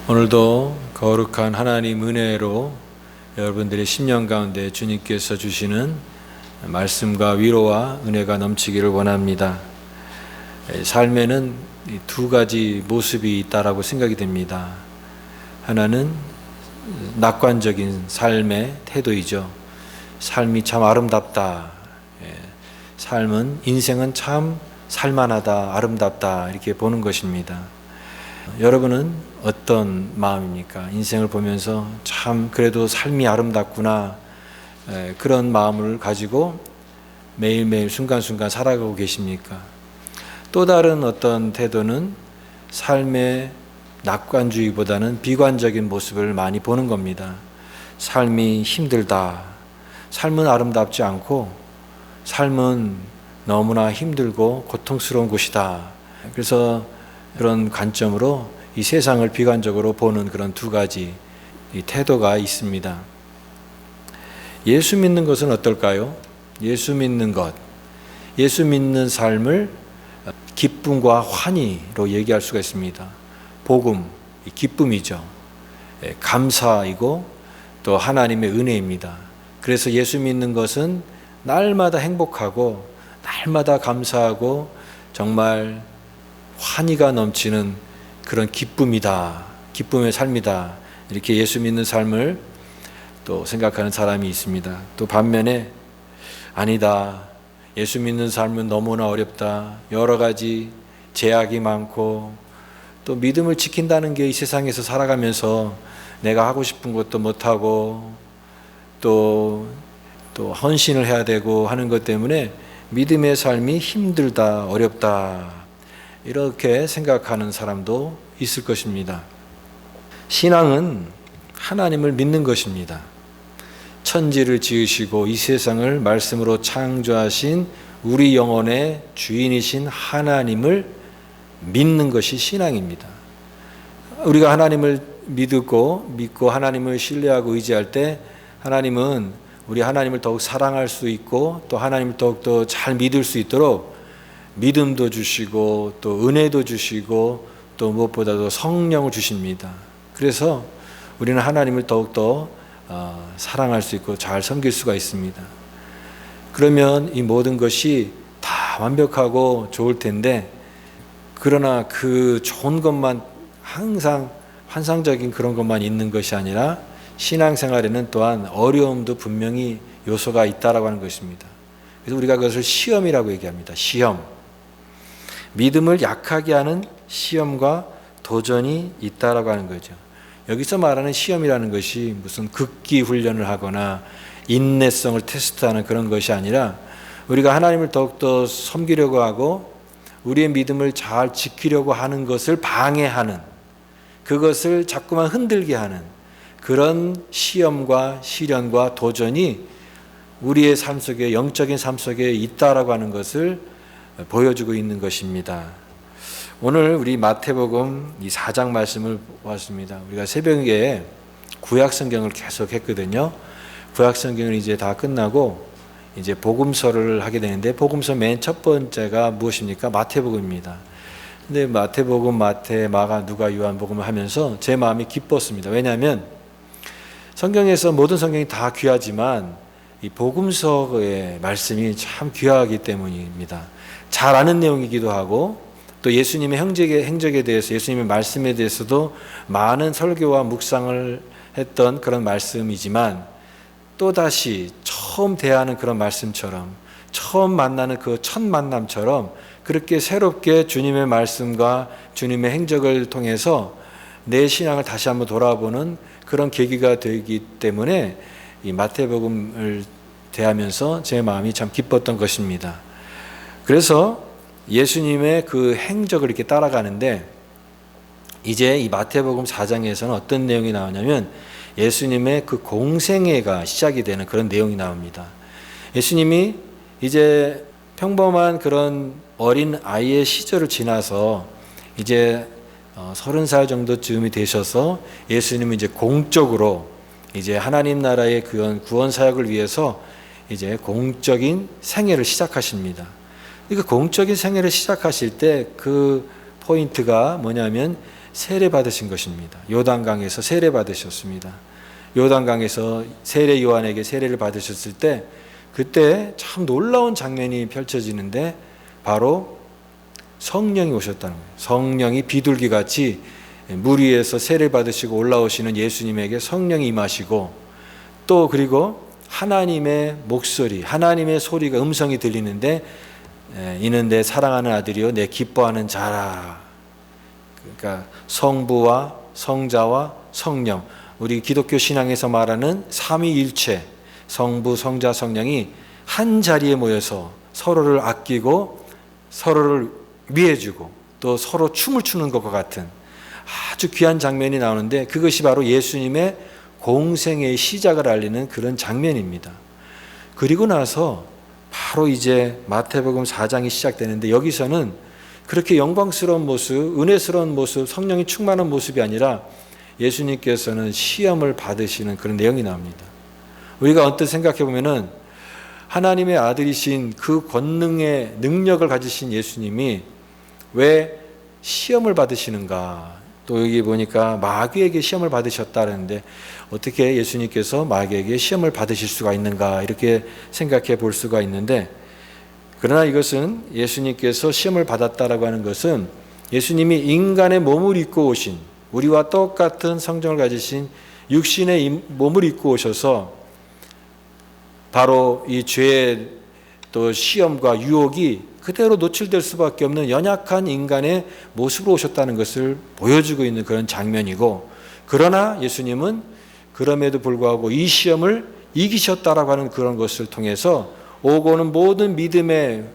오늘도 거룩한 하나님 은혜로 여러분들의 심령 가운데 주님께서 주시는 말씀과 위로와 은혜가 넘치기를 원합니다. 삶에는 두 가지 모습이 있다라고 생각이 됩니다. 하나는 낙관적인 삶의 태도이죠. 삶이 참 아름답다. 삶은, 인생은 참 살만하다, 아름답다, 이렇게 보는 것입니다. 여러분은 어떤 마음입니까? 인생을 보면서 참 그래도 삶이 아름답구나, 그런 마음을 가지고 매일매일 순간순간 살아가고 계십니까? 또 다른 어떤 태도는 삶의 낙관주의보다는 비관적인 모습을 많이 보는 겁니다. 삶이 힘들다, 삶은 아름답지 않고 삶은 너무나 힘들고 고통스러운 곳이다. 그래서 그런 관점으로 이 세상을 비관적으로 보는 그런 두 가지 이 태도가 있습니다. 예수 믿는 것은 어떨까요? 예수 믿는 것, 예수 믿는 삶을 기쁨과 환희로 얘기할 수가 있습니다. 복음, 기쁨이죠. 감사이고 또 하나님의 은혜입니다. 그래서 예수 믿는 것은 날마다 행복하고 날마다 감사하고 정말 환희가 넘치는 그런 기쁨이다, 기쁨의 삶이다, 이렇게 예수 믿는 삶을 또 생각하는 사람이 있습니다. 또 반면에 아니다, 예수 믿는 삶은 너무나 어렵다, 여러 가지 제약이 많고 또 믿음을 지킨다는 게 이 세상에서 살아가면서 내가 하고 싶은 것도 못하고 또 헌신을 해야 되고 하는 것 때문에 믿음의 삶이 힘들다, 어렵다, 이렇게 생각하는 사람도 있을 것입니다. 신앙은 하나님을 믿는 것입니다. 천지를 지으시고 이 세상을 말씀으로 창조하신 우리 영혼의 주인이신 하나님을 믿는 것이 신앙입니다. 우리가 하나님을 믿고 하나님을 신뢰하고 의지할 때 하나님은 우리 하나님을 더욱 사랑할 수 있고 또 하나님을 더욱더 잘 믿을 수 있도록 믿음도 주시고 또 은혜도 주시고 또 무엇보다도 성령을 주십니다. 그래서 우리는 하나님을 더욱더 사랑할 수 있고 잘 섬길 수가 있습니다. 그러면 이 모든 것이 다 완벽하고 좋을 텐데, 그러나 그 좋은 것만 항상 환상적인 그런 것만 있는 것이 아니라 신앙생활에는 또한 어려움도 분명히 요소가 있다라고 하는 것입니다. 그래서 우리가 그것을 시험이라고 얘기합니다. 시험. 믿음을 약하게 하는 시험과 도전이 있다라고 하는 거죠. 여기서 말하는 시험이라는 것이 무슨 극기 훈련을 하거나 인내성을 테스트하는 그런 것이 아니라 우리가 하나님을 더욱더 섬기려고 하고 우리의 믿음을 잘 지키려고 하는 것을 방해하는, 그것을 자꾸만 흔들게 하는 그런 시험과 시련과 도전이 우리의 삶 속에, 영적인 삶 속에 있다라고 하는 것을 보여주고 있는 것입니다. 오늘 우리 마태복음 이 4장 말씀을 보았습니다. 우리가 새벽에 구약 성경을 계속 했거든요. 구약 성경을 이제 다 끝나고 이제 복음서를 하게 되는데, 복음서 맨 첫 번째가 무엇입니까? 마태복음입니다. 근데 마태복음, 마태, 마가, 누가, 요한복음을 하면서 제 마음이 기뻤습니다. 왜냐하면 성경에서 모든 성경이 다 귀하지만 이 복음서의 말씀이 참 귀하기 때문입니다. 잘 아는 내용이기도 하고 또 예수님의 행적에 대해서, 예수님의 말씀에 대해서도 많은 설교와 묵상을 했던 그런 말씀이지만, 또다시 처음 대하는 그런 말씀처럼, 처음 만나는 그 첫 만남처럼 그렇게 새롭게 주님의 말씀과 주님의 행적을 통해서 내 신앙을 다시 한번 돌아보는 그런 계기가 되기 때문에 이 마태복음을 대하면서 제 마음이 참 기뻤던 것입니다. 그래서 예수님의 그 행적을 이렇게 따라가는데, 이제 이 마태복음 4장에서는 어떤 내용이 나오냐면 예수님의 그 공생애가 시작이 되는 그런 내용이 나옵니다. 예수님이 이제 평범한 그런 어린 아이의 시절을 지나서 이제 30살 정도쯤이 되셔서 예수님은 이제 공적으로 이제 하나님 나라의 그런 구원 사역을 위해서 이제 공적인 생애를 시작하십니다. 그러니까 공적인 생애를 시작하실 때 그 포인트가 뭐냐면 세례 받으신 것입니다. 요단강에서 세례 받으셨습니다. 요단강에서 세례 요한에게 세례를 받으셨을 때 그때 참 놀라운 장면이 펼쳐지는데 바로 성령이 오셨다는 거예요. 성령이 비둘기같이 물 위에서 세례 받으시고 올라오시는 예수님에게 성령이 임하시고 또 그리고 하나님의 목소리, 하나님의 소리가 음성이 들리는데 이는 내 사랑하는 아들이요 내 기뻐하는 자라. 그러니까 성부와 성자와 성령, 우리 기독교 신앙에서 말하는 삼위일체, 성부, 성자, 성령이 한 자리에 모여서 서로를 아끼고 서로를 위해주고 또 서로 춤을 추는 것과 같은 아주 귀한 장면이 나오는데 그것이 바로 예수님의 공생의 시작을 알리는 그런 장면입니다. 그리고 나서 바로 이제 마태복음 4장이 시작되는데 여기서는 그렇게 영광스러운 모습, 은혜스러운 모습, 성령이 충만한 모습이 아니라 예수님께서는 시험을 받으시는 그런 내용이 나옵니다. 우리가 언뜻 생각해 보면은 하나님의 아들이신 그 권능의 능력을 가지신 예수님이 왜 시험을 받으시는가? 또 여기 보니까 마귀에게 시험을 받으셨다는데 어떻게 예수님께서 마귀에게 시험을 받으실 수가 있는가? 이렇게 생각해 볼 수가 있는데 그러나 이것은 예수님께서 시험을 받았다라고 하는 것은 예수님이 인간의 몸을 입고 오신 우리와 똑같은 성정을 가지신 육신의 몸을 입고 오셔서 바로 이 죄의 또 시험과 유혹이 그대로 노출될 수밖에 없는 연약한 인간의 모습으로 오셨다는 것을 보여주고 있는 그런 장면이고 그러나 예수님은 그럼에도 불구하고 이 시험을 이기셨다라고 하는 그런 것을 통해서 오고 오는 모든 믿음의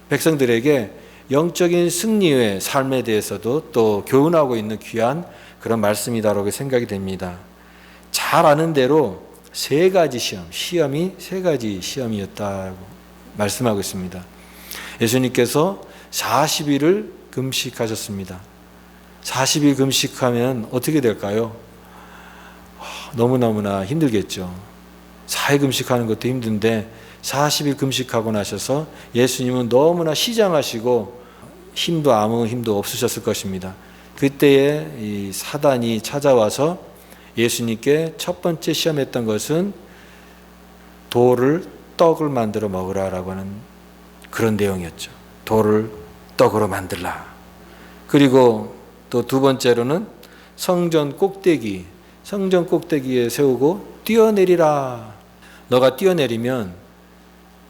백성들에게 영적인 승리의 삶에 대해서도 또 교훈하고 있는 귀한 그런 말씀이다라고 생각이 됩니다. 잘 아는 대로 세 가지 시험이 세 가지 시험이었다고 말씀하고 있습니다. 예수님께서 40일을 금식하셨습니다. 40일 금식하면 어떻게 될까요? 너무너무나 힘들겠죠. 4일 금식하는 것도 힘든데 40일 금식하고 나셔서 예수님은 너무나 시장하시고 아무 힘도 없으셨을 것입니다. 그때에 이 사단이 찾아와서 예수님께 첫 번째 시험했던 것은 돌을 떡을 만들어 먹으라라고 하는 그런 내용이었죠. 돌을 떡으로 만들라. 그리고 또 두 번째로는 성전 꼭대기에 세우고 뛰어내리라. 너가 뛰어내리면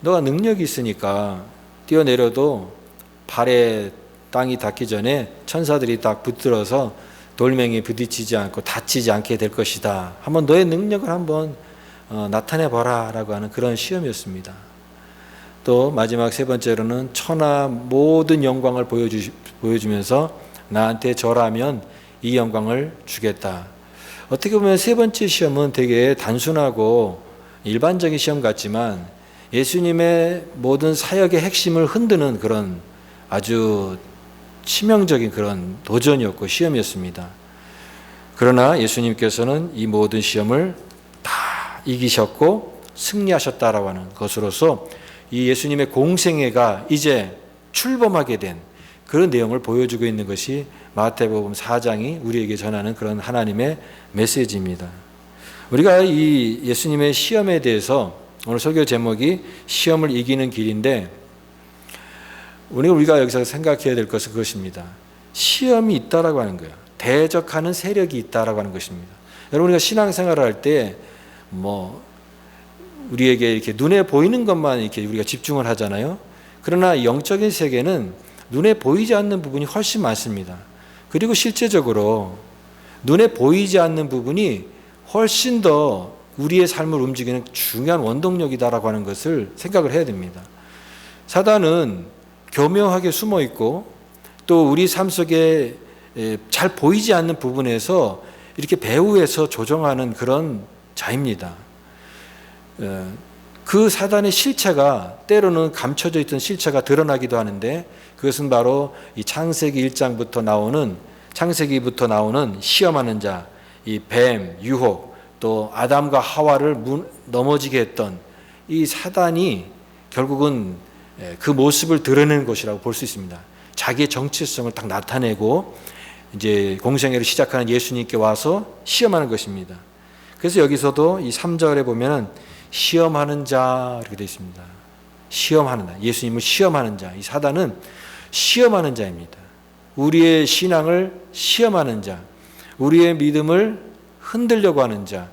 너가 능력이 있으니까 뛰어내려도 발에 땅이 닿기 전에 천사들이 딱 붙들어서 돌멩이에 부딪히지 않고 다치지 않게 될 것이다. 한번 너의 능력을 한번 나타내봐라 라고 하는 그런 시험이었습니다. 또 마지막 세 번째로는 천하 모든 영광을 보여주면서 나한테 절하면 이 영광을 주겠다. 어떻게 보면 세 번째 시험은 되게 단순하고 일반적인 시험 같지만 예수님의 모든 사역의 핵심을 흔드는 그런 아주 치명적인 그런 도전이었고 시험이었습니다. 그러나 예수님께서는 이 모든 시험을 다 이기셨고 승리하셨다라고 하는 것으로서 이 예수님의 공생애가 이제 출범하게 된 그런 내용을 보여주고 있는 것이 마태복음 4장이 우리에게 전하는 그런 하나님의 메시지입니다. 우리가 이 예수님의 시험에 대해서 오늘 설교 제목이 시험을 이기는 길인데 우리가 여기서 생각해야 될 것은 그것입니다. 시험이 있다라고 하는 거예요. 대적하는 세력이 있다라고 하는 것입니다. 여러분 우리가 신앙생활을 할 때 우리에게 이렇게 눈에 보이는 것만 이렇게 우리가 집중을 하잖아요. 그러나 영적인 세계는 눈에 보이지 않는 부분이 훨씬 많습니다. 그리고 실제적으로 눈에 보이지 않는 부분이 훨씬 더 우리의 삶을 움직이는 중요한 원동력이다라고 하는 것을 생각을 해야 됩니다. 사단은 교묘하게 숨어 있고 또 우리 삶 속에 잘 보이지 않는 부분에서 이렇게 배후에서 조정하는 그런 자입니다. 그 사단의 실체가 때로는 감춰져 있던 실체가 드러나기도 하는데 그것은 바로 이 창세기부터 나오는 시험하는 자, 이 뱀, 유혹, 또 아담과 하와를 넘어지게 했던 이 사단이 결국은 그 모습을 드러내는 것이라고 볼 수 있습니다. 자기의 정체성을 딱 나타내고 이제 공생애를 시작하는 예수님께 와서 시험하는 것입니다. 그래서 여기서도 이 3절에 보면은 시험하는 자 이렇게 되어 있습니다. 시험하는 자. 예수님을 시험하는 자. 이 사단은 시험하는 자입니다. 우리의 신앙을 시험하는 자. 우리의 믿음을 흔들려고 하는 자.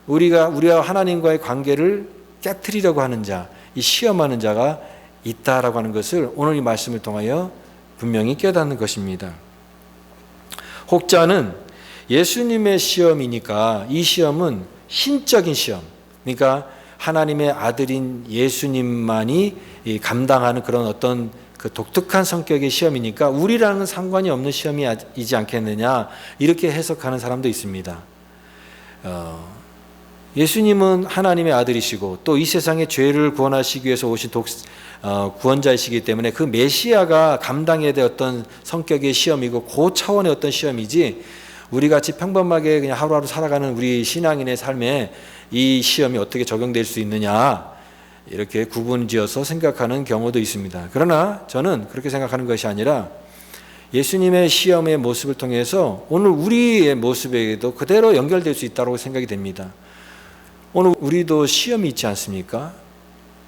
우리와 하나님과의 관계를 깨트리려고 하는 자. 이 시험하는 자가 있다라고 하는 것을 오늘 이 말씀을 통하여 분명히 깨닫는 것입니다. 혹자는 예수님의 시험이니까 이 시험은 신적인 시험, 그러니까 하나님의 아들인 예수님만이 감당하는 그런 어떤 그 독특한 성격의 시험이니까 우리랑은 상관이 없는 시험이지 않겠느냐, 이렇게 해석하는 사람도 있습니다. 예수님은 하나님의 아들이시고 또 이 세상의 죄를 구원하시기 위해서 오신 구원자이시기 때문에 그 메시아가 감당해야 될 어떤 성격의 시험이고 그 차원의 어떤 시험이지, 우리같이 평범하게 그냥 하루하루 살아가는 우리 신앙인의 삶에 이 시험이 어떻게 적용될 수 있느냐, 이렇게 구분지어서 생각하는 경우도 있습니다. 그러나 저는 그렇게 생각하는 것이 아니라 예수님의 시험의 모습을 통해서 오늘 우리의 모습에도 그대로 연결될 수 있다고 생각이 됩니다. 오늘 우리도 시험이 있지 않습니까?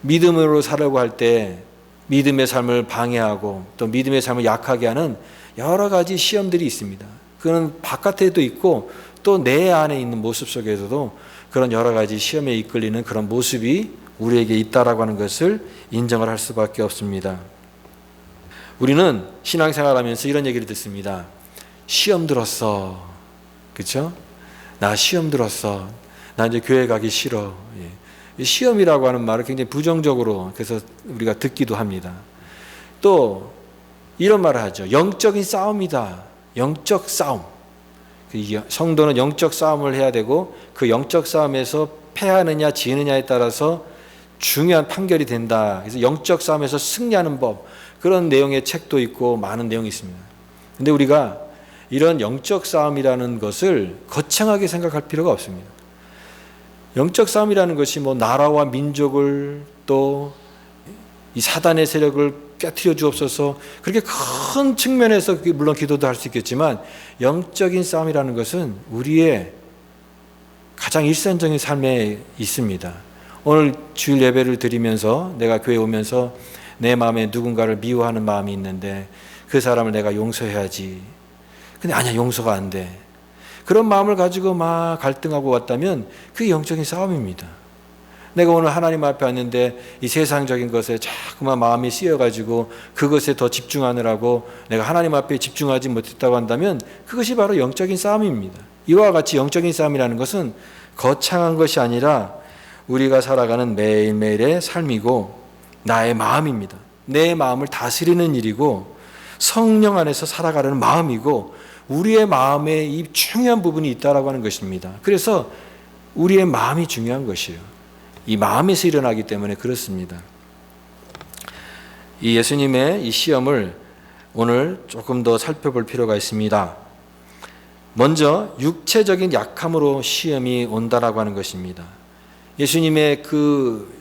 믿음으로 살려고 할 때 믿음의 삶을 방해하고 또 믿음의 삶을 약하게 하는 여러 가지 시험들이 있습니다. 그건 바깥에도 있고 또 내 안에 있는 모습 속에서도 그런 여러 가지 시험에 이끌리는 그런 모습이 우리에게 있다라고 하는 것을 인정을 할 수밖에 없습니다. 우리는 신앙생활하면서 이런 얘기를 듣습니다. 시험 들었어. 그렇죠? 나 시험 들었어. 나 이제 교회 가기 싫어. 시험이라고 하는 말을 굉장히 부정적으로 그래서 우리가 듣기도 합니다. 또 이런 말을 하죠. 영적인 싸움이다. 영적 싸움. 성도는 영적 싸움을 해야 되고 그 영적 싸움에서 패하느냐 지느냐에 따라서 중요한 판결이 된다. 그래서 영적 싸움에서 승리하는 법, 그런 내용의 책도 있고 많은 내용이 있습니다. 근데 우리가 이런 영적 싸움이라는 것을 거창하게 생각할 필요가 없습니다. 영적 싸움이라는 것이 뭐 나라와 민족을 또 이 사단의 세력을 깨트려 주옵소서, 그렇게 큰 측면에서 물론 기도도 할 수 있겠지만 영적인 싸움이라는 것은 우리의 가장 일상적인 삶에 있습니다. 오늘 주일 예배를 드리면서 내가 교회에 오면서 내 마음에 누군가를 미워하는 마음이 있는데 그 사람을 내가 용서해야지. 근데 아니야, 용서가 안 돼. 그런 마음을 가지고 막 갈등하고 왔다면 그게 영적인 싸움입니다. 내가 오늘 하나님 앞에 왔는데 이 세상적인 것에 자꾸만 마음이 쓰여가지고 그것에 더 집중하느라고 내가 하나님 앞에 집중하지 못했다고 한다면 그것이 바로 영적인 싸움입니다. 이와 같이 영적인 싸움이라는 것은 거창한 것이 아니라 우리가 살아가는 매일매일의 삶이고 나의 마음입니다. 내 마음을 다스리는 일이고 성령 안에서 살아가려는 마음이고 우리의 마음에 이 중요한 부분이 있다라고 하는 것입니다. 그래서 우리의 마음이 중요한 것이에요. 이 마음에서 일어나기 때문에 그렇습니다. 이 예수님의 이 시험을 오늘 조금 더 살펴볼 필요가 있습니다. 먼저 육체적인 약함으로 시험이 온다라고 하는 것입니다. 예수님의 그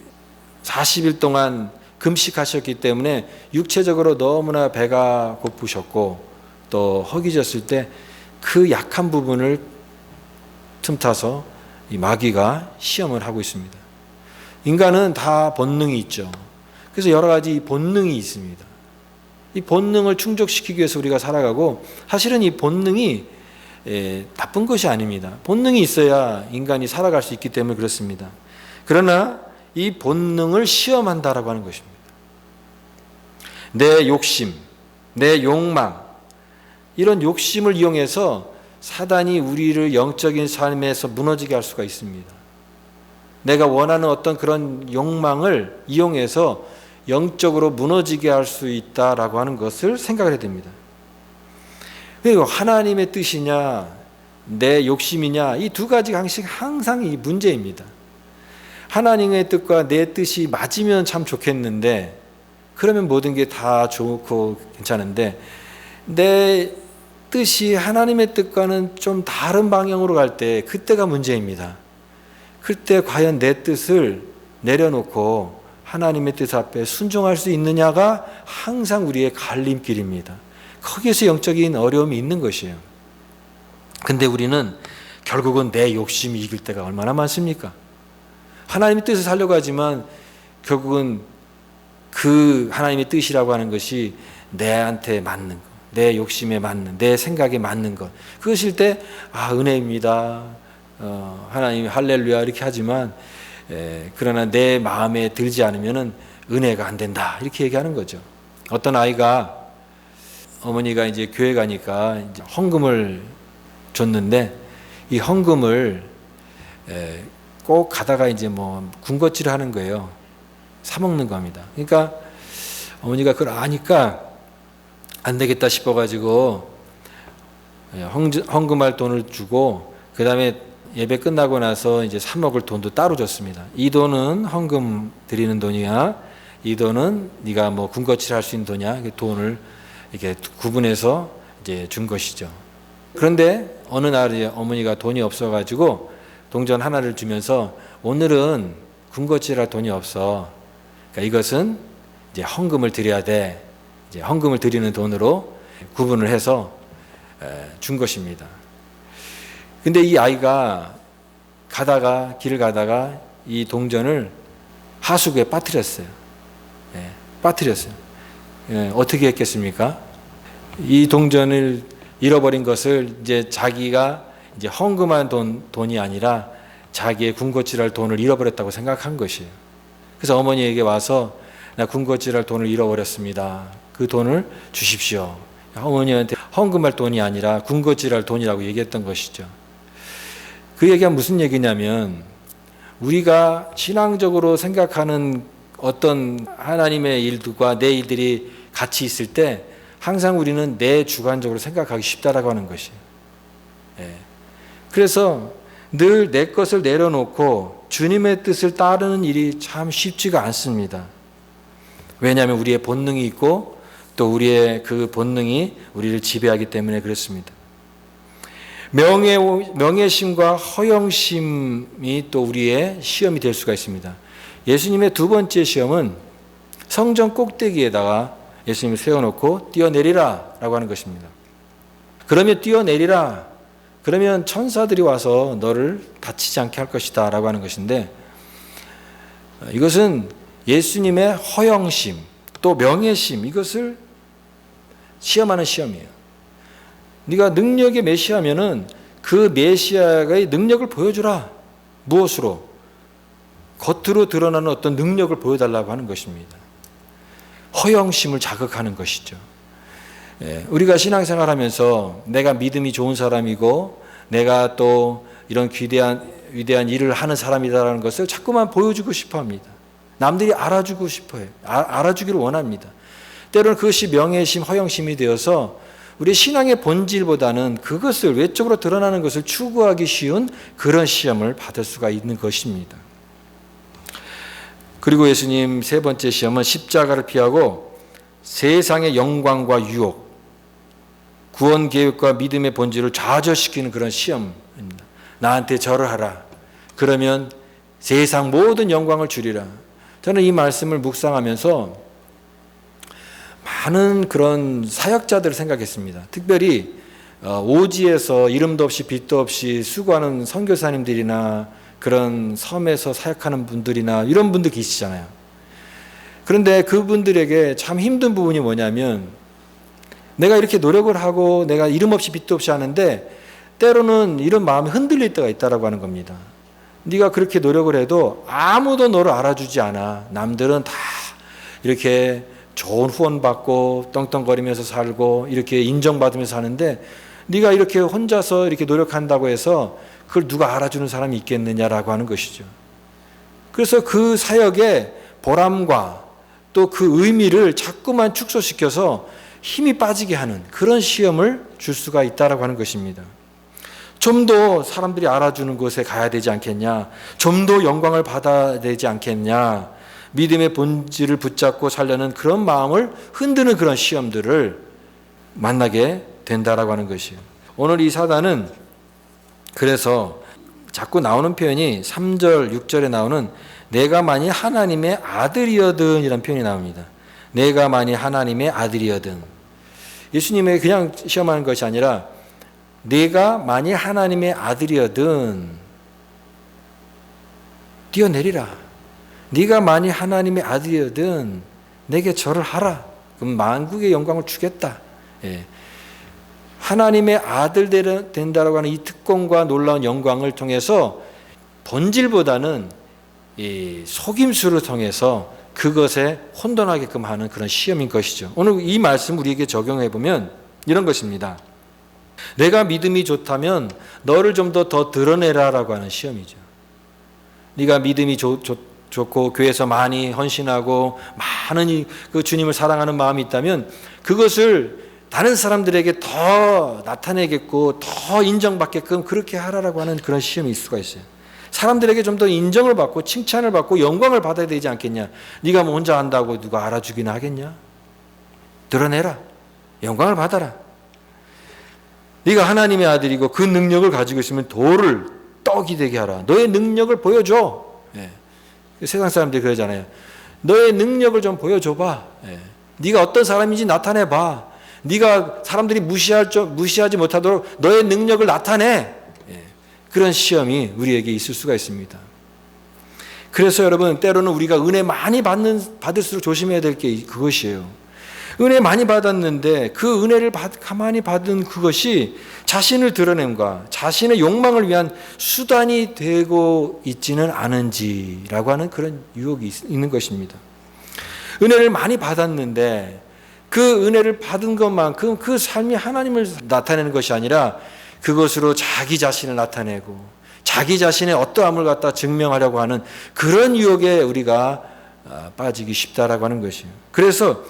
40일 동안 금식하셨기 때문에 육체적으로 너무나 배가 고프셨고 또 허기졌을 때 그 약한 부분을 틈타서 이 마귀가 시험을 하고 있습니다. 인간은 다 본능이 있죠. 그래서 여러 가지 본능이 있습니다. 이 본능을 충족시키기 위해서 우리가 살아가고 사실은 이 본능이 나쁜 것이 아닙니다. 본능이 있어야 인간이 살아갈 수 있기 때문에 그렇습니다. 그러나 이 본능을 시험한다라고 하는 것입니다. 내 욕심, 내 욕망, 이런 욕심을 이용해서 사단이 우리를 영적인 삶에서 무너지게 할 수가 있습니다. 내가 원하는 어떤 그런 욕망을 이용해서 영적으로 무너지게 할 수 있다라고 하는 것을 생각을 해야 됩니다. 그리고 하나님의 뜻이냐 내 욕심이냐, 이 두 가지 방식 항상 이 문제입니다. 하나님의 뜻과 내 뜻이 맞으면 참 좋겠는데, 그러면 모든 게 다 좋고 괜찮은데 내 뜻이 하나님의 뜻과는 좀 다른 방향으로 갈 때 그때가 문제입니다. 그때 과연 내 뜻을 내려놓고 하나님의 뜻 앞에 순종할 수 있느냐가 항상 우리의 갈림길입니다. 거기에서 영적인 어려움이 있는 것이에요. 근데 우리는 결국은 내 욕심이 이길 때가 얼마나 많습니까? 하나님의 뜻을 살려고 하지만 결국은 그 하나님의 뜻이라고 하는 것이 내한테 맞는 것, 내 욕심에 맞는, 내 생각에 맞는 것, 그것일 때 은혜입니다, 하나님 할렐루야 이렇게 하지만 그러나 내 마음에 들지 않으면은 은혜가 안 된다 이렇게 얘기하는 거죠. 어떤 아이가 어머니가 이제 교회 가니까 이제 헌금을 줬는데 이 헌금을 꼭 가다가 이제 뭐 군것질을 하는 거예요. 사 먹는 겁니다. 그러니까 어머니가 그걸 아니까 안 되겠다 싶어가지고 헌금할 돈을 주고 그 다음에 예배 끝나고 나서 이제 사 먹을 돈도 따로 줬습니다. 이 돈은 헌금 드리는 돈이야. 이 돈은 네가 뭐 군것질 할 수 있는 돈이야. 돈을 이렇게 구분해서 이제 준 것이죠. 그런데 어느 날 어머니가 돈이 없어가지고 동전 하나를 주면서 오늘은 군것질할 돈이 없어. 그러니까 이것은 이제 헌금을 드려야 돼. 이제 헌금을 드리는 돈으로 구분을 해서 준 것입니다. 근데 이 아이가 길을 가다가 이 동전을 하수구에 빠뜨렸어요. 빠뜨렸어요. 어떻게 했겠습니까? 이 동전을 잃어버린 것을 이제 자기가 이제 헌금한 돈이 아니라 자기의 군것질할 돈을 잃어버렸다고 생각한 것이에요. 그래서 어머니에게 와서 나 군것질할 돈을 잃어버렸습니다. 그 돈을 주십시오. 어머니한테 헌금할 돈이 아니라 군것질할 돈이라고 얘기했던 것이죠. 그 얘기가 무슨 얘기냐면 우리가 신앙적으로 생각하는 어떤 하나님의 일들과 내 일들이 같이 있을 때 항상 우리는 내 주관적으로 생각하기 쉽다라고 하는 것이에요. 그래서 늘 내 것을 내려놓고 주님의 뜻을 따르는 일이 참 쉽지가 않습니다. 왜냐하면 우리의 본능이 있고 또 우리의 그 본능이 우리를 지배하기 때문에 그렇습니다. 명예심과 허영심이 또 우리의 시험이 될 수가 있습니다. 예수님의 두 번째 시험은 성전 꼭대기에다가 예수님을 세워놓고 뛰어내리라 라고 하는 것입니다. 그러면 뛰어내리라. 그러면 천사들이 와서 너를 다치지 않게 할 것이다 라고 하는 것인데 이것은 예수님의 허영심 또 명예심 이것을 시험하는 시험이에요. 네가 능력의 메시아면은 그 메시아의 능력을 보여주라. 무엇으로? 겉으로 드러나는 어떤 능력을 보여달라고 하는 것입니다. 허영심을 자극하는 것이죠. 우리가 신앙생활하면서 내가 믿음이 좋은 사람이고 내가 또 이런 위대한 일을 하는 사람이다라는 것을 자꾸만 보여주고 싶어합니다. 남들이 알아주고 싶어요. 알아주기를 원합니다. 때로는 그것이 명예심, 허영심이 되어서 우리 신앙의 본질보다는 그것을 외적으로 드러나는 것을 추구하기 쉬운 그런 시험을 받을 수가 있는 것입니다. 그리고 예수님 세 번째 시험은 십자가를 피하고 세상의 영광과 유혹, 구원 계획과 믿음의 본질을 좌절시키는 그런 시험입니다. 나한테 절을 하라. 그러면 세상 모든 영광을 주리라. 저는 이 말씀을 묵상하면서 많은 그런 사역자들을 생각했습니다. 특별히 오지에서 이름도 없이 빛도 없이 수고하는 선교사님들이나 그런 섬에서 사역하는 분들이나 이런 분들 계시잖아요. 그런데 그분들에게 참 힘든 부분이 뭐냐면 내가 이렇게 노력을 하고 내가 이름 없이 빛도 없이 하는데 때로는 이런 마음이 흔들릴 때가 있다라고 하는 겁니다. 네가 그렇게 노력을 해도 아무도 너를 알아주지 않아. 남들은 다 이렇게 좋은 후원 받고 떵떵거리면서 살고 이렇게 인정받으면서 사는데 네가 이렇게 혼자서 이렇게 노력한다고 해서 그걸 누가 알아주는 사람이 있겠느냐라고 하는 것이죠. 그래서 그 사역의 보람과 또 그 의미를 자꾸만 축소시켜서 힘이 빠지게 하는 그런 시험을 줄 수가 있다라고 하는 것입니다. 좀 더 사람들이 알아주는 곳에 가야 되지 않겠냐, 좀 더 영광을 받아야 되지 않겠냐, 믿음의 본질을 붙잡고 살려는 그런 마음을 흔드는 그런 시험들을 만나게 된다라고 하는 것이에요. 오늘 이 사단은 그래서 자꾸 나오는 표현이 3절, 6절에 나오는 내가 만일 하나님의 아들이어든 이라는 표현이 나옵니다. 내가 만일 하나님의 아들이어든. 예수님에게 그냥 시험하는 것이 아니라 네가 만일 하나님의 아들이어든 뛰어내리라. 네가 만일 하나님의 아들이어든 내게 절을 하라. 그럼 만국의 영광을 주겠다. 예. 하나님의 아들 된다라고 하는 이 특권과 놀라운 영광을 통해서 본질보다는 이 속임수를 통해서 그것에 혼돈하게끔 하는 그런 시험인 것이죠. 오늘 이 말씀 우리에게 적용해 보면 이런 것입니다. 내가 믿음이 좋다면 너를 좀 더 드러내라라고 하는 시험이죠. 네가 믿음이 좋고 교회에서 많이 헌신하고 많은 그 주님을 사랑하는 마음이 있다면 그것을 다른 사람들에게 더 나타내겠고 더 인정받게끔 그렇게 하라라고 하는 그런 시험이 있을 수가 있어요. 사람들에게 좀 더 인정을 받고 칭찬을 받고 영광을 받아야 되지 않겠냐. 네가 뭐 혼자 한다고 누가 알아주기나 하겠냐. 드러내라. 영광을 받아라. 네가 하나님의 아들이고 그 능력을 가지고 있으면 돌을 떡이 되게 하라. 너의 능력을 보여줘. 예. 세상 사람들이 그러잖아요. 너의 능력을 좀 보여줘봐. 예. 네가 어떤 사람인지 나타내봐. 네가 사람들이 무시하지 못하도록 너의 능력을 나타내. 예. 그런 시험이 우리에게 있을 수가 있습니다. 그래서 여러분 때로는 우리가 은혜 많이 받을수록 조심해야 될 게 그것이에요. 은혜 많이 받았는데 그 은혜를 가만히 받은 그것이 자신을 드러냄과 자신의 욕망을 위한 수단이 되고 있지는 않은지라고 하는 그런 유혹이 있는 것입니다. 은혜를 많이 받았는데 그 은혜를 받은 것만큼 그 삶이 하나님을 나타내는 것이 아니라 그것으로 자기 자신을 나타내고 자기 자신의 어떠함을 갖다 증명하려고 하는 그런 유혹에 우리가 빠지기 쉽다라고 하는 것이에요. 그래서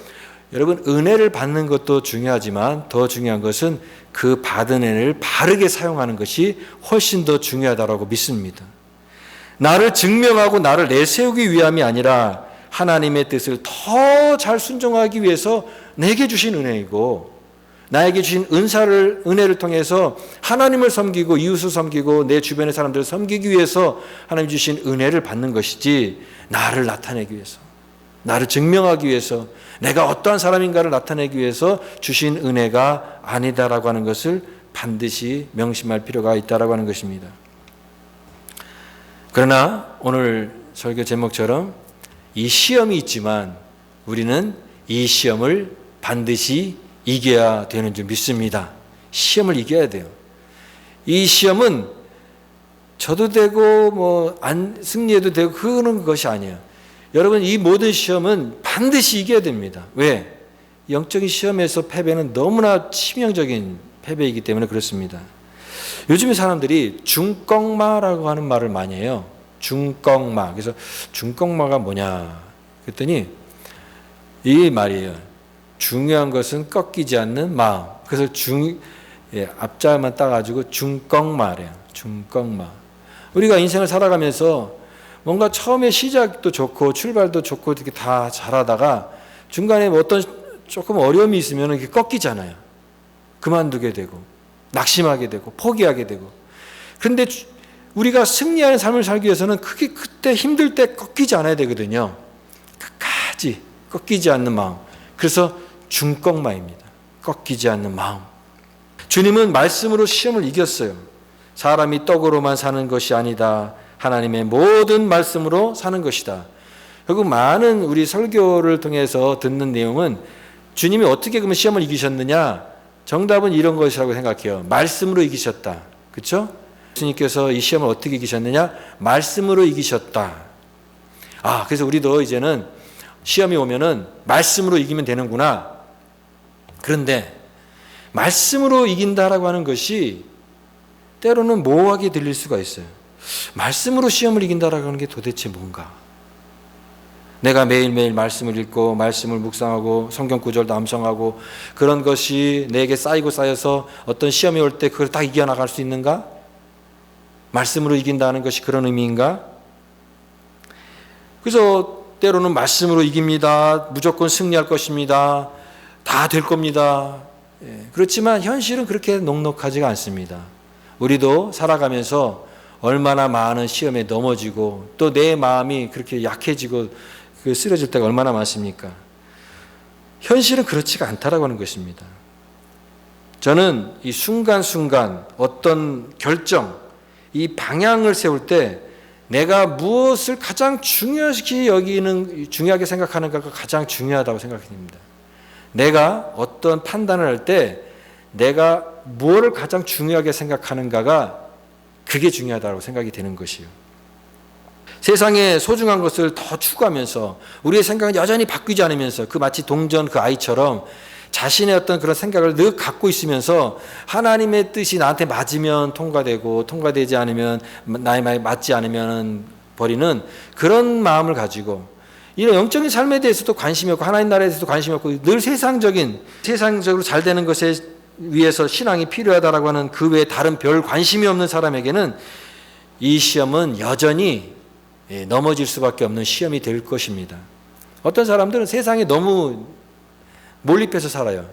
여러분 은혜를 받는 것도 중요하지만 더 중요한 것은 그 받은 은혜를 바르게 사용하는 것이 훨씬 더 중요하다고 믿습니다. 나를 증명하고 나를 내세우기 위함이 아니라 하나님의 뜻을 더 잘 순종하기 위해서 내게 주신 은혜이고 나에게 주신 은혜를 통해서 하나님을 섬기고 이웃을 섬기고 내 주변의 사람들을 섬기기 위해서 하나님 주신 은혜를 받는 것이지 나를 나타내기 위해서 나를 증명하기 위해서 내가 어떠한 사람인가를 나타내기 위해서 주신 은혜가 아니다라고 하는 것을 반드시 명심할 필요가 있다라고 하는 것입니다. 그러나 오늘 설교 제목처럼 이 시험이 있지만 우리는 이 시험을 반드시 이겨야 되는 줄 믿습니다. 시험을 이겨야 돼요. 이 시험은 져도 되고 승리해도 되고 그런 것이 아니에요. 여러분 이 모든 시험은 반드시 이겨야 됩니다. 왜? 영적인 시험에서 패배는 너무나 치명적인 패배이기 때문에 그렇습니다. 요즘에 사람들이 중꺽마라고 하는 말을 많이 해요. 중꺽마. 그래서 중꺽마가 뭐냐 그랬더니 이 말이에요. 중요한 것은 꺾이지 않는 마음. 그래서 앞자만 따가지고 중꺽마래요. 중꺽마. 우리가 인생을 살아가면서 뭔가 처음에 시작도 좋고 출발도 좋고 이렇게 다 잘하다가 중간에 어떤 조금 어려움이 있으면 이렇게 꺾이잖아요. 그만두게 되고 낙심하게 되고 포기하게 되고. 그런데 우리가 승리하는 삶을 살기 위해서는 그때 힘들 때 꺾이지 않아야 되거든요. 끝까지 꺾이지 않는 마음. 그래서 중꺽마입니다. 꺾이지 않는 마음. 주님은 말씀으로 시험을 이겼어요. 사람이 떡으로만 사는 것이 아니다. 하나님의 모든 말씀으로 사는 것이다. 결국 많은 우리 설교를 통해서 듣는 내용은 주님이 어떻게 그러면 시험을 이기셨느냐? 정답은 이런 것이라고 생각해요. 말씀으로 이기셨다. 그렇죠? 예수님께서 이 시험을 어떻게 이기셨느냐? 말씀으로 이기셨다. 그래서 우리도 이제는 시험이 오면은 말씀으로 이기면 되는구나. 그런데 말씀으로 이긴다라고 하는 것이 때로는 모호하게 들릴 수가 있어요. 말씀으로 시험을 이긴다라고 하는 게 도대체 뭔가? 내가 매일매일 말씀을 읽고 말씀을 묵상하고 성경 구절도 암송하고 그런 것이 내게 쌓여서 어떤 시험이 올 때 그걸 딱 이겨나갈 수 있는가? 말씀으로 이긴다는 것이 그런 의미인가? 그래서 때로는 말씀으로 이깁니다. 무조건 승리할 것입니다. 다 될 겁니다. 그렇지만 현실은 그렇게 녹록하지가 않습니다. 우리도 살아가면서 얼마나 많은 시험에 넘어지고 또 내 마음이 그렇게 약해지고 쓰러질 때가 얼마나 많습니까? 현실은 그렇지가 않다라고 하는 것입니다. 저는 이 순간순간 어떤 결정, 이 방향을 세울 때 내가 무엇을 가장 중요하게 생각하는가가 가장 중요하다고 생각합니다. 내가 어떤 판단을 할 때 내가 무엇을 가장 중요하게 생각하는가가 그게 중요하다고 생각이 되는 것이요. 세상에 소중한 것을 더 추구하면서 우리의 생각은 여전히 바뀌지 않으면서 마치 동전 그 아이처럼 자신의 어떤 그런 생각을 늘 갖고 있으면서 하나님의 뜻이 나한테 맞으면 통과되고 통과되지 않으면 나의 말에 맞지 않으면 버리는 그런 마음을 가지고 이런 영적인 삶에 대해서도 관심이 없고 하나님 나라에 대해서도 관심이 없고 늘 세상적으로 잘 되는 것에 위해서 신앙이 필요하다라고 하는 그 외에 다른 별 관심이 없는 사람에게는 이 시험은 여전히 넘어질 수밖에 없는 시험이 될 것입니다. 어떤 사람들은 세상에 너무 몰입해서 살아요.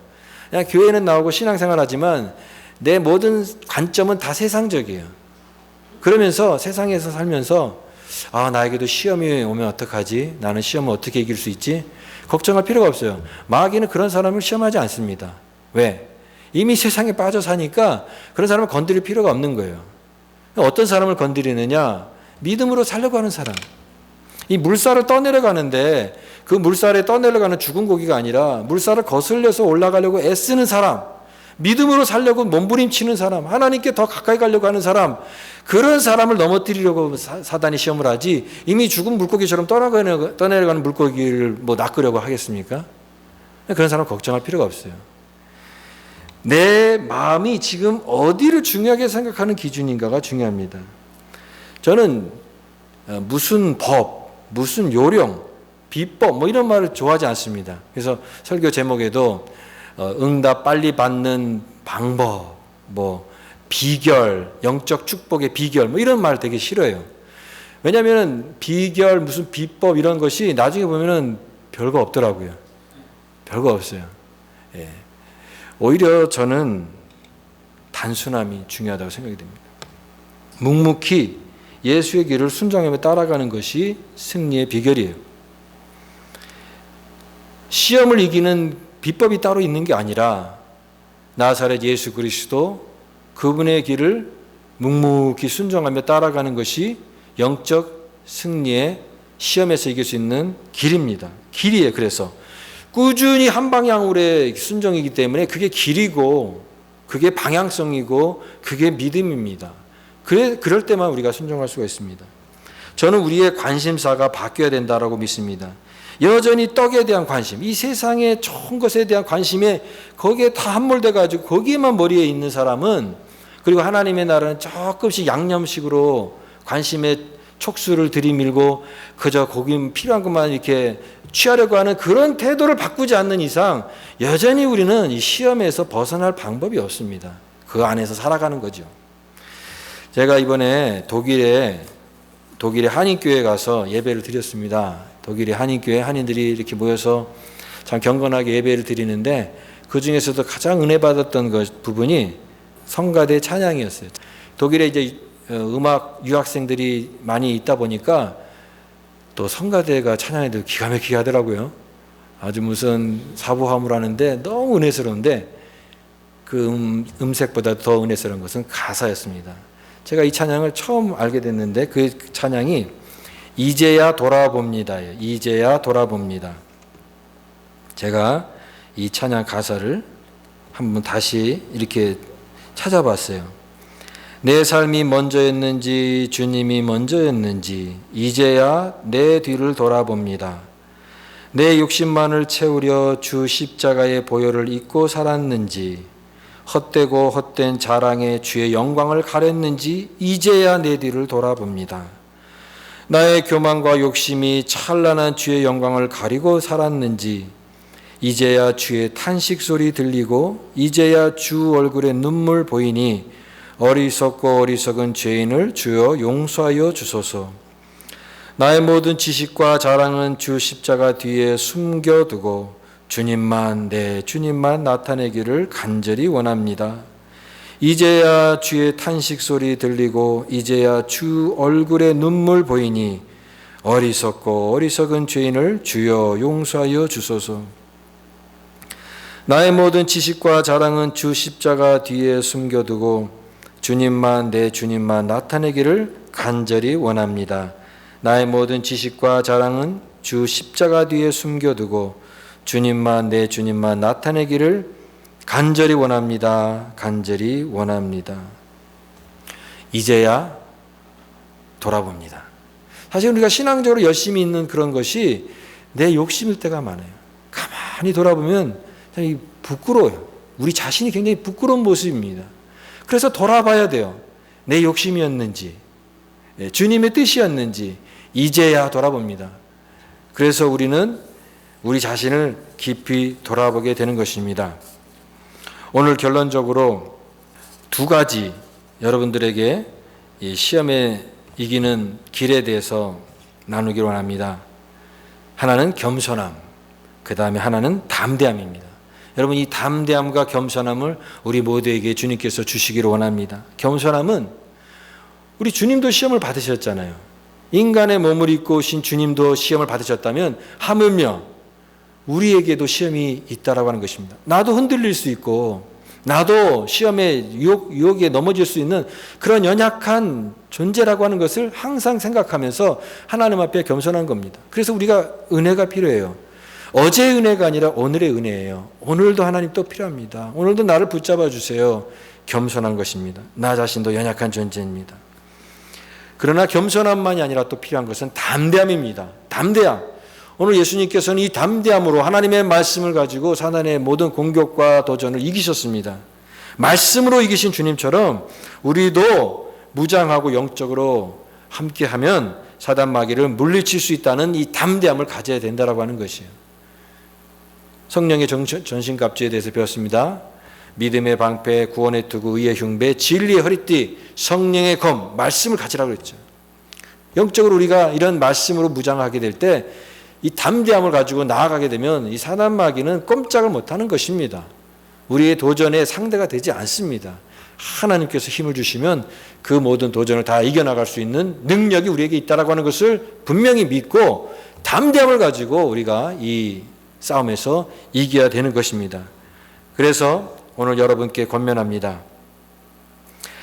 그냥 교회는 나오고 신앙생활하지만 내 모든 관점은 다 세상적이에요. 그러면서 세상에서 살면서 나에게도 시험이 오면 어떡하지? 나는 시험을 어떻게 이길 수 있지? 걱정할 필요가 없어요. 마귀는 그런 사람을 시험하지 않습니다. 왜? 이미 세상에 빠져 사니까 그런 사람을 건드릴 필요가 없는 거예요. 어떤 사람을 건드리느냐? 믿음으로 살려고 하는 사람. 이 물살을 떠내려가는데 그 물살에 떠내려가는 죽은 고기가 아니라 물살을 거슬려서 올라가려고 애쓰는 사람, 믿음으로 살려고 몸부림치는 사람, 하나님께 더 가까이 가려고 하는 사람, 그런 사람을 넘어뜨리려고 사단이 시험을 하지 이미 죽은 물고기처럼 떠내려가는 물고기를 낚으려고 하겠습니까? 그런 사람 걱정할 필요가 없어요. 내 마음이 지금 어디를 중요하게 생각하는 기준인가가 중요합니다. 저는 무슨 법, 무슨 요령, 비법 이런 말을 좋아하지 않습니다. 그래서 설교 제목에도 응답 빨리 받는 방법, 비결, 영적 축복의 비결 이런 말 되게 싫어해요. 왜냐하면 비결, 무슨 비법 이런 것이 나중에 보면은 별거 없더라고요. 별거 없어요. 예. 오히려 저는 단순함이 중요하다고 생각이 됩니다. 묵묵히 예수의 길을 순종하며 따라가는 것이 승리의 비결이에요. 시험을 이기는 비법이 따로 있는 게 아니라 나사렛 예수 그리스도 그분의 길을 묵묵히 순종하며 따라가는 것이 영적 승리의 시험에서 이길 수 있는 길입니다. 길이에요. 그래서 꾸준히 한 방향으로의 순종이기 때문에 그게 길이고 그게 방향성이고 그게 믿음입니다. 그럴 때만 우리가 순종할 수가 있습니다. 저는 우리의 관심사가 바뀌어야 된다고 믿습니다. 여전히 떡에 대한 관심, 이 세상의 좋은 것에 대한 관심에 거기에 다 함몰돼 가지고 거기에만 머리에 있는 사람은, 그리고 하나님의 나라는 조금씩 양념식으로 관심의 촉수를 들이밀고 그저 거기 필요한 것만 이렇게 취하려고 하는 그런 태도를 바꾸지 않는 이상 여전히 우리는 이 시험에서 벗어날 방법이 없습니다. 그 안에서 살아가는 거죠. 제가 이번에 독일의 한인교회에 가서 예배를 드렸습니다. 독일의 한인교회 한인들이 이렇게 모여서 참 경건하게 예배를 드리는데 그 중에서도 가장 은혜 받았던 부분이 성가대 찬양이었어요. 독일에 이제 음악 유학생들이 많이 있다 보니까 또 성가대가 찬양해도 기가 막히게 하더라고요. 아주 무슨 사부화물 하는데 너무 은혜스러운데 그 음색보다 더 은혜스러운 것은 가사였습니다. 제가 이 찬양을 처음 알게 됐는데 그 찬양이 이제야 돌아봅니다. 이제야 돌아봅니다. 제가 이 찬양 가사를 한번 다시 이렇게 찾아봤어요. 내 삶이 먼저였는지 주님이 먼저였는지 이제야 내 뒤를 돌아봅니다. 내 욕심만을 채우려 주 십자가의 보혈을 잊고 살았는지 헛되고 헛된 자랑에 주의 영광을 가렸는지 이제야 내 뒤를 돌아봅니다. 나의 교만과 욕심이 찬란한 주의 영광을 가리고 살았는지 이제야 주의 탄식 소리 들리고 이제야 주 얼굴에 눈물 보이니 어리석고 어리석은 죄인을 주여 용서하여 주소서. 나의 모든 지식과 자랑은 주 십자가 뒤에 숨겨두고 주님만 나타내기를 간절히 원합니다. 이제야 주의 탄식 소리 들리고 이제야 주 얼굴에 눈물 보이니 어리석고 어리석은 죄인을 주여 용서하여 주소서. 나의 모든 지식과 자랑은 주 십자가 뒤에 숨겨두고 주님만, 내 주님만 나타내기를 간절히 원합니다. 나의 모든 지식과 자랑은 주 십자가 뒤에 숨겨두고 주님만, 내 주님만 나타내기를 간절히 원합니다. 간절히 원합니다. 이제야 돌아봅니다. 사실 우리가 신앙적으로 열심히 있는 그런 것이 내 욕심일 때가 많아요. 가만히 돌아보면 부끄러워요. 우리 자신이 굉장히 부끄러운 모습입니다. 그래서 돌아봐야 돼요. 내 욕심이었는지, 주님의 뜻이었는지 이제야 돌아봅니다. 그래서 우리는 우리 자신을 깊이 돌아보게 되는 것입니다. 오늘 결론적으로 두 가지 여러분들에게 이 시험에 이기는 길에 대해서 나누기를 원합니다. 하나는 겸손함, 그 다음에 하나는 담대함입니다. 여러분, 이 담대함과 겸손함을 우리 모두에게 주님께서 주시기를 원합니다. 겸손함은 우리 주님도 시험을 받으셨잖아요. 인간의 몸을 입고 오신 주님도 시험을 받으셨다면 하물며 우리에게도 시험이 있다라고 하는 것입니다. 나도 흔들릴 수 있고 나도 시험의 유혹에 넘어질 수 있는 그런 연약한 존재라고 하는 것을 항상 생각하면서 하나님 앞에 겸손한 겁니다. 그래서 우리가 은혜가 필요해요. 어제의 은혜가 아니라 오늘의 은혜예요. 오늘도 하나님 또 필요합니다. 오늘도 나를 붙잡아 주세요. 겸손한 것입니다. 나 자신도 연약한 존재입니다. 그러나 겸손함만이 아니라 또 필요한 것은 담대함입니다. 담대함. 오늘 예수님께서는 이 담대함으로 하나님의 말씀을 가지고 사단의 모든 공격과 도전을 이기셨습니다. 말씀으로 이기신 주님처럼 우리도 무장하고 영적으로 함께하면 사단 마귀를 물리칠 수 있다는 이 담대함을 가져야 된다라고 하는 것이에요. 성령의 전신갑주에 대해서 배웠습니다. 믿음의 방패, 구원의 투구, 의의 흉배, 진리의 허리띠, 성령의 검, 말씀을 가지라고 했죠. 영적으로 우리가 이런 말씀으로 무장하게 될 때 이 담대함을 가지고 나아가게 되면 이 사단 마귀는 꼼짝을 못하는 것입니다. 우리의 도전의 상대가 되지 않습니다. 하나님께서 힘을 주시면 그 모든 도전을 다 이겨나갈 수 있는 능력이 우리에게 있다라고 하는 것을 분명히 믿고 담대함을 가지고 우리가 이 싸움에서 이겨야 되는 것입니다. 그래서 오늘 여러분께 권면합니다.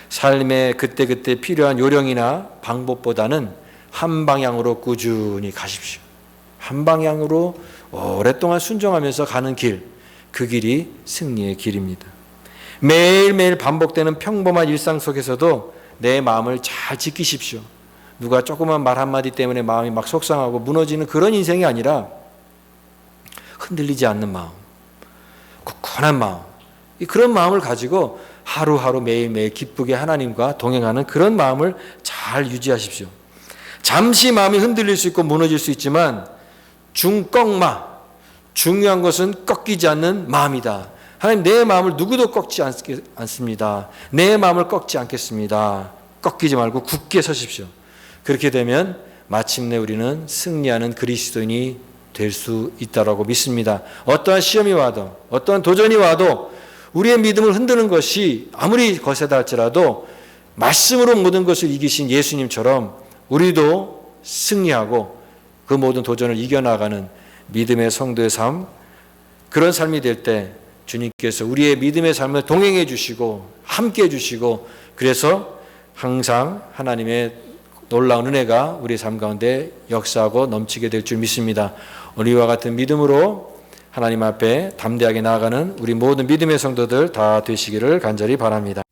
삶의 그때그때 필요한 요령이나 방법보다는 한 방향으로 꾸준히 가십시오. 한 방향으로 오랫동안 순종하면서 가는 길, 그 길이 승리의 길입니다. 매일매일 반복되는 평범한 일상 속에서도 내 마음을 잘 지키십시오. 누가 조그만 말 한마디 때문에 마음이 막 속상하고 무너지는 그런 인생이 아니라 흔들리지 않는 마음, 굳건한 마음, 그런 마음을 가지고 하루하루 매일매일 기쁘게 하나님과 동행하는 그런 마음을 잘 유지하십시오. 잠시 마음이 흔들릴 수 있고 무너질 수 있지만 중요한 것은 꺾이지 않는 마음이다. 하나님, 내 마음을 누구도 꺾지 않습니다. 내 마음을 꺾지 않겠습니다. 꺾이지 말고 굳게 서십시오. 그렇게 되면 마침내 우리는 승리하는 그리스도인이 될 수 있다고 믿습니다. 어떠한 시험이 와도 어떠한 도전이 와도 우리의 믿음을 흔드는 것이 아무리 거세다 할지라도 말씀으로 모든 것을 이기신 예수님처럼 우리도 승리하고 그 모든 도전을 이겨나가는 믿음의 성도의 삶, 그런 삶이 될 때 주님께서 우리의 믿음의 삶을 동행해 주시고 함께 해 주시고 그래서 항상 하나님의 놀라운 은혜가 우리의 삶 가운데 역사하고 넘치게 될 줄 믿습니다. 우리와 같은 믿음으로 하나님 앞에 담대하게 나아가는 우리 모든 믿음의 성도들 다 되시기를 간절히 바랍니다.